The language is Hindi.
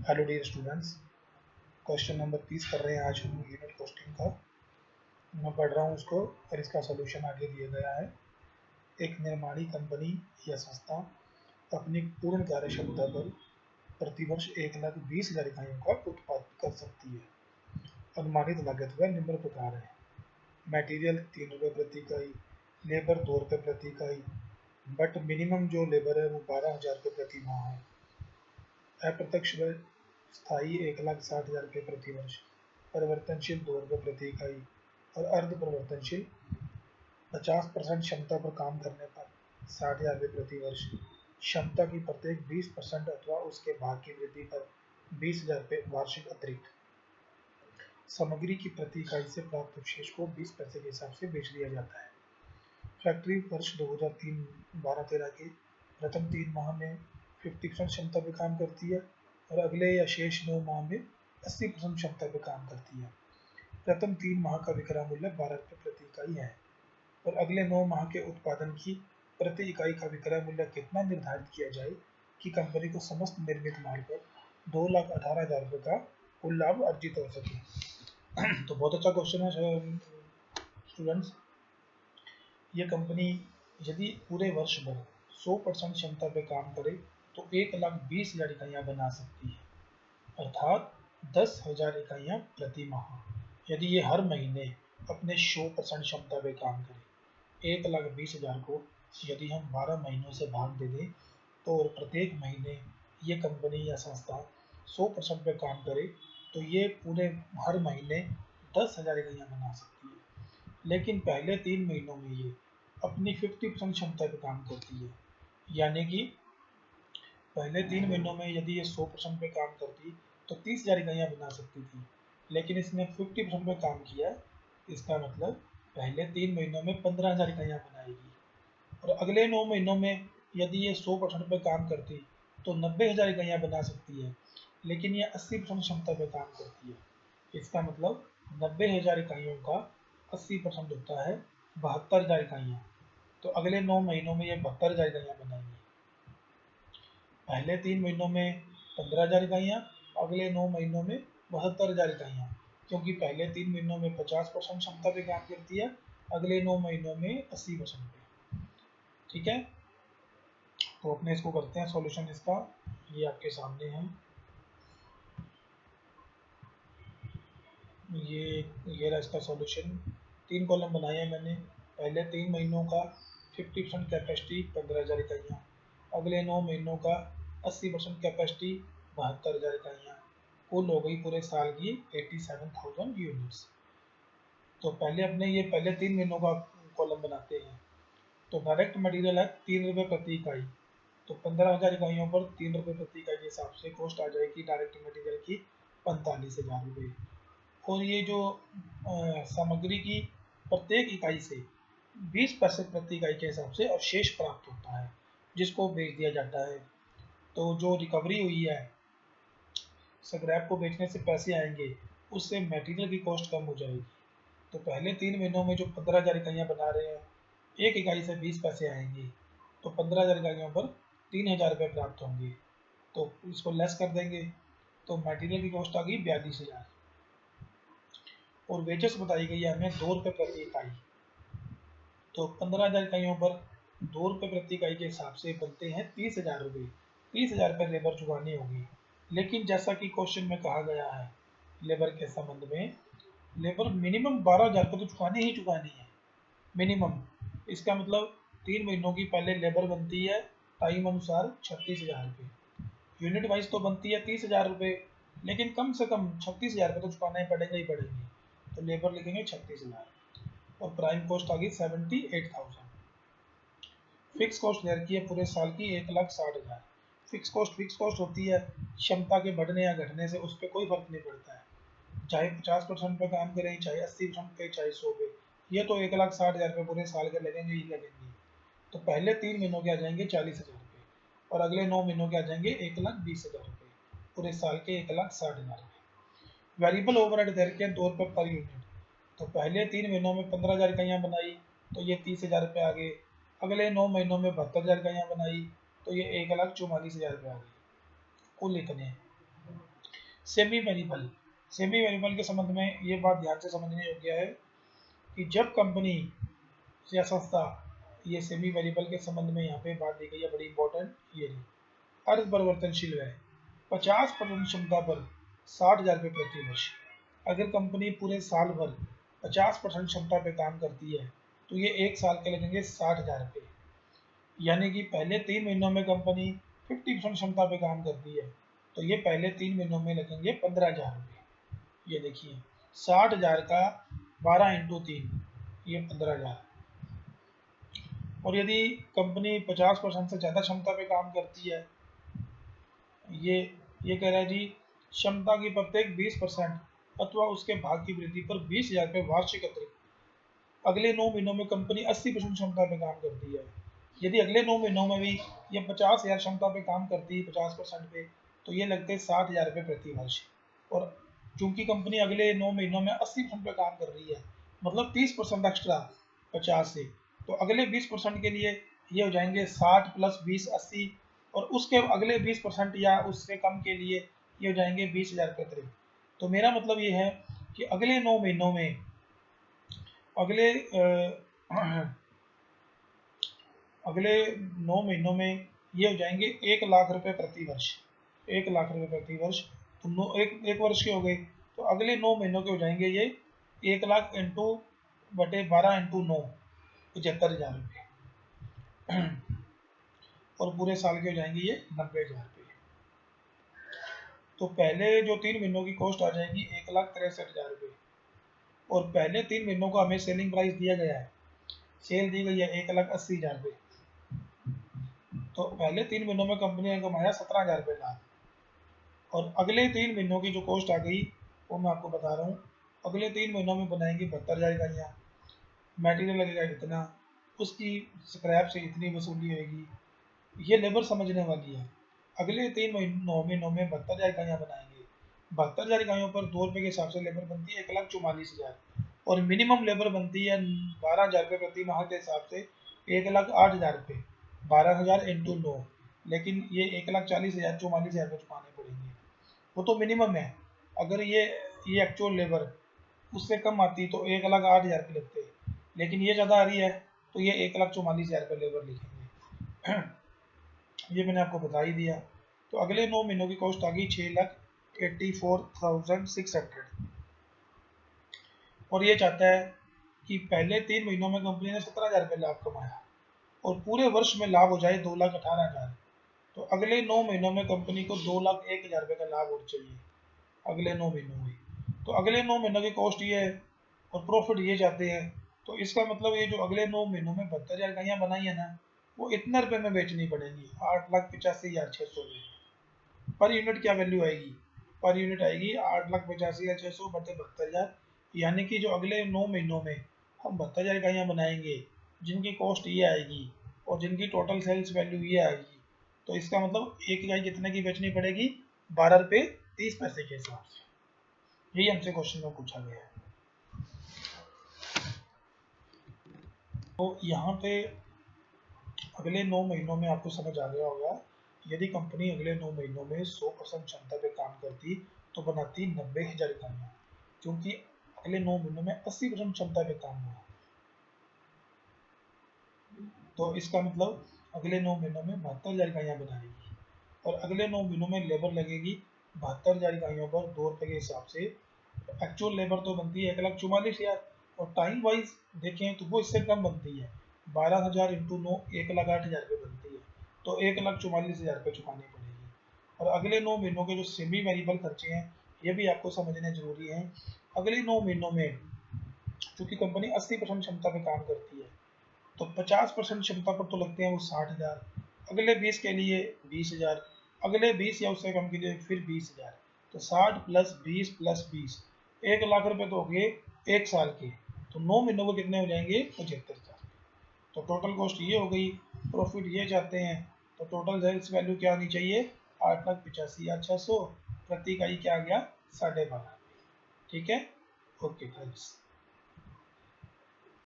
Hello dear students, question number 30 कर रहे हैं आज हम यूनिट कॉस्टिंग का। मैं पढ़ रहा हूँ उसको और इसका सॉल्यूशन आगे दिया गया है। एक निर्माणी कंपनी या संस्था अपनी पूर्ण कार्य क्षमता पर प्रतिवर्ष 1,20,000 इकाइयों का उत्पादन कर सकती है। अनुमानित लागत वह निम्न प्रकार है। मटेरियल 3 रुपये प्रति इकाई, लेबर 2 रुपये प्रति इकाई, बट मिनिमम जो लेबर है वो 12,000 रुपये प्रति माह है। अप्रत्यक्ष व स्थायी 1,60,000 रुपये प्रति वर्ष, परिवर्तनशील 2 रुपये प्रति इकाई और अर्ध परिवर्तनशील 50% क्षमता पर काम करने पर 60,000 रुपये प्रति वर्ष, क्षमता की प्रत्येक 20% अथवा उसके भाग की वृद्धि पर 20,000 रुपये वार्षिक अतिरिक्त। सामग्री की प्रति इकाई से प्राप्त अवशेष को 20 पैसे के हिसाब से बेच दिया जाता है। फैक्ट्री वर्ष 2003-12-13 के प्रथम 3 माह में 50% क्षमता पर काम करती है और अगले या शेष 9 माह में 80% क्षमता पर काम करती है। प्रथम 3 माह का विक्रय मूल्य 12 रुपये प्रति इकाई है और अगले 9 माह के उत्पादन की प्रति इकाई का विक्रय मूल्य कितना निर्धारित किया जाए कि कंपनी को समस्त निर्मित माल पर 2,18,000 रुपये का कुल लाभ अर्जित हो सके। तो बहुत अच्छा क्वेश्चन है स्टूडेंट्स। ये कंपनी यदि पूरे वर्ष भर 100% क्षमता पे काम करे तो 1,20,000 इकाइयाँ बना सकती है, अर्थात 10,000 इकाइयाँ प्रति माह। यदि ये हर महीने अपने 100% क्षमता पे काम करे, 1,20,000 को यदि हम 12 महीनों से भाग दे दें तो और प्रत्येक महीने ये कंपनी या संस्था 100% पे काम करे तो ये पूरे हर महीने 10,000 इकाइयाँ बना सकती है। लेकिन पहले 3 महीनों में ये अपनी 50% क्षमता पे काम करती है, यानी कि पहले 3 महीनों में यदि ये 100% पे काम करती तो 30,000 इकाइयाँ बना सकती थी, लेकिन इसने 50% पे काम किया। इसका मतलब पहले 3 महीनों में 15,000 इकाइयाँ बनाएगी और अगले 9 महीनों में यदि ये 100% पे काम करती तो 90,000 इकाइयाँ बना सकती है, लेकिन ये 80% क्षमता पे काम करती है। इसका मतलब 90,000 इकाइयों का 80% होता है 72,000 इकाइयाँ। तो अगले 9 महीनों में ये 72,000 इकाइयाँ बनाएंगे। पहले 3 महीनों में 15,000 इकाइयाँ, अगले 9 महीनों में 72,000 इकाइयाँ, क्योंकि पहले 3 महीनों में 50% क्षमता पे काम करती है, अगले 9 महीनों में 80% पे। ठीक है, तो अपने इसको करते हैं सॉल्यूशन इसका। ये आपके सामने है, ये रहा इसका सॉल्यूशन। 3 कॉलम बनाए हैं मैंने। पहले 3 महीनों का 50% कैपेसिटी 15,000 इकाइयाँ, अगले 9 महीनों का 80% कैपेसिटी 72,000 इकाइयाँ, कुल हो गई पूरे साल की 87,000 यूनिट्स। तो पहले अपने ये पहले 3 महीनों का कॉलम बनाते हैं। तो डायरेक्ट मटेरियल है 3 रुपये प्रति इकाई, तो 15,000 इकाइयों पर 3 रुपये प्रति इकाई के हिसाब से कॉस्ट आ जाएगी डायरेक्ट मटेरियल की 45,000 रुपये। और ये जो सामग्री की प्रत्येक इकाई से 20 पैसे प्रति इकाई के हिसाब से अवशेष प्राप्त होता है, जिसको बेच दिया जाता है। तो जो रिकवरी हुई है, स्क्रैप को बेचने से पैसे आएंगे, उससे मटेरियल की कॉस्ट कम हो जाएगी। तो पहले 3 महीनों में जो 15,000 इकाइयाँ बना रहे हैं, एक इकाई से 20 पैसे आएंगे, तो 15,000 इकाइयों पर 3,000 रुपये प्राप्त होंगे। तो इसको लेस कर देंगे, तो मटेरियल की कॉस्ट आ गई 42,000। और वेजेस बताई गई है हमें 2 रुपये प्रति इकाई। तो 15,000 इकाइयों पर 2 रुपये प्रति इकाई के हिसाब से बनते हैं 30,000 रुपये। 30,000 रुपये लेबर चुकानी होगी। लेकिन जैसा कि क्वेश्चन में कहा गया है, लेबर के संबंध में लेबर मिनिमम 12,000 रुपये तो चुकानी ही चुकानी है, मिनिमम। इसका मतलब 3 महीनों की पहले लेबर बनती है टाइम अनुसार 36,000 रुपये, यूनिट वाइज तो बनती है 30,000 रुपये, लेकिन कम से कम 36,000 रुपये तो चुकाना ही पड़ेगा ही पड़ेंगे। तो लेबर लिखेंगे 36,000 और प्राइम कॉस्ट आ गई 78,000। फिक्स कॉस्ट दे रखी है पूरे साल की 1,60,000। फिक्स कॉस्ट होती है, क्षमता के बढ़ने या घटने से उस पर कोई फर्क नहीं पड़ता है, चाहे 50% पे काम करें, चाहे 80% पे, चाहे 100 पे। ये तो 1,60,000 रुपये पूरे साल के लगेंगे ही लगेंगे। तो पहले 3 महीनों के आ जाएंगे 40,000 रुपये और अगले 9 महीनों के आ जाएंगे 1,20,000 रुपये, पूरे साल के 1,60,000 रुपये। वेरिएबल ओवरहेड दे रखे हैं 2 रुपये पर यूनिट। तो पहले 3 महीनों में 15,000 इकाइयाँ बनाई तो ये 30,000 रुपये आ गए, अगले 9 महीनों में 72,000 इकाइयाँ बनाई तो ये 1,44,000 रुपये आ गई, कुल इतने। सेमी वेरिएबल, सेमी वेरिएबल के संबंध में ये बात ध्यान से समझने योग्य है कि जब कंपनी या संस्था, ये सेमी वेरिएबल के संबंध में यहाँ पे बात दी गई है बड़ी इंपॉर्टेंट, ये अर्ध परिवर्तनशील है 50% क्षमता पर 60,000 रुपये प्रति वर्ष। अगर कंपनी पूरे साल भर 50% क्षमता पे काम करती है तो ये एक साल के लगेंगे 60,000 रुपये, यानी कि पहले 3 महीनों में कंपनी 50% क्षमता पे काम करती है तो ये पहले 3 महीनों में लगेंगे 15,000 रुपये। ये देखिए 60,000 का 12 इंटू 3, ये 15,000। और यदि कंपनी 50% से ज़्यादा क्षमता पे काम करती है, ये कह रहा है जी क्षमता की प्रत्येक 20% अथवा उसके भाग की वृद्धि पर 20,000 रुपये वार्षिक अतिरिक्त। अगले 9 महीनों में कंपनी 80% क्षमता पे काम करती है, यदि अगले 9 महीनों में भी ये 50,000 क्षमता पे काम करती है 50% पे, तो ये लगते हैं 60,000 रुपये प्रति वर्ष। और चूंकि कंपनी अगले 9 महीनों में 80% पे काम कर रही है, मतलब 30% एक्स्ट्रा 50 से, तो अगले 20% के लिए ये हो जाएंगे 60 प्लस 20 80, और उसके अगले 20% या उससे कम के लिए ये हो जाएंगे 20,000 रुपये अतिरिक्त। तो मेरा मतलब ये है कि अगले 9 महीनों में अगले 9 महीनों में ये हो जाएंगे 1,00,000 रुपये प्रति वर्ष, 1,00,000 रुपये प्रति वर्ष। तो एक वर्ष के हो गए, तो अगले 9 महीनों के हो जाएंगे ये 1,00,000 इंटू बटे 12 इंटू 9, 75,000 रुपये। और पूरे साल के हो जाएंगे ये 90,000 रुपये। तो पहले जो 3 महीनों की कॉस्ट आ जाएगी 1,63,000 रुपये, और पहले 3 महीनों का हमें सेलिंग प्राइस दिया गया है, सेल दी गई है 1,80,000 रुपये। तो पहले 3 महीनों में कंपनी ने कमाया 17,000 रुपये लाभ, और अगले 3 महीनों की जो कॉस्ट आ गई वो मैं आपको बता रहा हूँ। अगले 3 महीनों में बनाएंगे 72,000 इकाइयाँ, मटेरियल लगेगा इतना, उसकी स्क्रैप से इतनी वसूली होगी, ये लेबर समझने वाली है। अगले 3 महीनों में 72,000 इकाइयाँ बनाएंगे, 72,000 इकाइयों पर 2 रुपये के हिसाब से लेबर बनती है 1,44,000, और मिनिमम लेबर बनती है 12,000 रुपये प्रति माह के हिसाब से 1,08,000 रुपये, 12,000 इंटू 9, लेकिन ये 1,40,000 44,000 रुपये चुकाने पड़ेंगे, वो तो मिनिमम है। अगर ये एक्चुअल लेबर उससे कम आती तो 1,08,000 रुपये लगते, लेकिन ये ज़्यादा आ रही है तो ये 1,44,000 रुपये लेबर लिखेंगे। ये मैंने आपको बता ही दिया। तो अगले 9 महीनों की कॉस्ट आ गई 6,84,600, और ये चाहता है कि पहले 3 महीनों में कंपनी ने 17,000 रुपये लाभ कमाया और पूरे वर्ष में लाभ हो जाए 2,18,000, तो अगले 9 महीनों में कंपनी को 2,01,000 रुपये का लाभ और चाहिए अगले 9 महीनों में। तो अगले 9 महीनों की कॉस्ट ये है और प्रॉफिट ये चाहते हैं, तो इसका मतलब ये जो अगले 9 महीनों में 72,000 इकाइयाँ बनाई है ना, वो इतने रुपये में बेचनी पड़ेगी, 8,85,600 में। पर यूनिट क्या वैल्यू आएगी, पर यूनिट आएगी 8,85,600 बटे 72,000, यानी कि जो अगले 9 महीनों में हम 72,000 इकाइयाँ बनाएंगे जिनकी कॉस्ट ये आएगी और जिनकी टोटल सेल्स वैल्यू ये आएगी, तो इसका मतलब एक इकाई कितने की बेचनी पड़ेगी, 12 रुपये 30 पैसे के हिसाब से। यही हमसे क्वेश्चन में पूछा गया है। तो यहाँ पे अगले 9 महीनों में आपको समझ आ गया होगा, यदि कंपनी अगले 9 महीनों में 100% क्षमता पे काम करती तो बनाती 90,000 इकाइयाँ, क्योंकि अगले 9 महीनों में 80% क्षमता पे काम हुआ, तो इसका मतलब अगले 9 महीनों में 72,000 इकाइयाँ बनाएगी, और अगले 9 महीनों में लेबर लगेगी 72,000 इकाइयों पर 2 रुपये के हिसाब से। एक्चुअल लेबर तो बनती है 1,44,000, और टाइम वाइज देखें तो वो इससे कम बनती है, 12,000 इंटू 9 1,08,000 रुपये बनती है, तो 1,44,000 रुपये चुकानी पड़ेगी। और अगले 9 महीनों के जो सेमी वेरिएबल खर्चे हैं ये भी आपको समझने जरूरी हैं। अगले 9 महीनों में चूँकि कंपनी 80% क्षमता पे काम करती है, तो 50% क्षमता पर तो लगते हैं वो 60,000, अगले 20 के लिए 20,000, अगले 20 या उससे कम के लिए फिर 20,000, तो 60 प्लस 20 प्लस 20, 1,00,000 रुपये तो हो गए एक साल के, तो 9 महीनों को कितने हो जाएंगे 75,000। तो टोटल कॉस्ट ये हो गई, प्रॉफिट ये चाहते हैं, तो टोटल सेल्स वैल्यू क्या आनी चाहिए 8,85,600, प्रति इकाई क्या आ गया 12.5। ठीक है, ओके थैंक्स।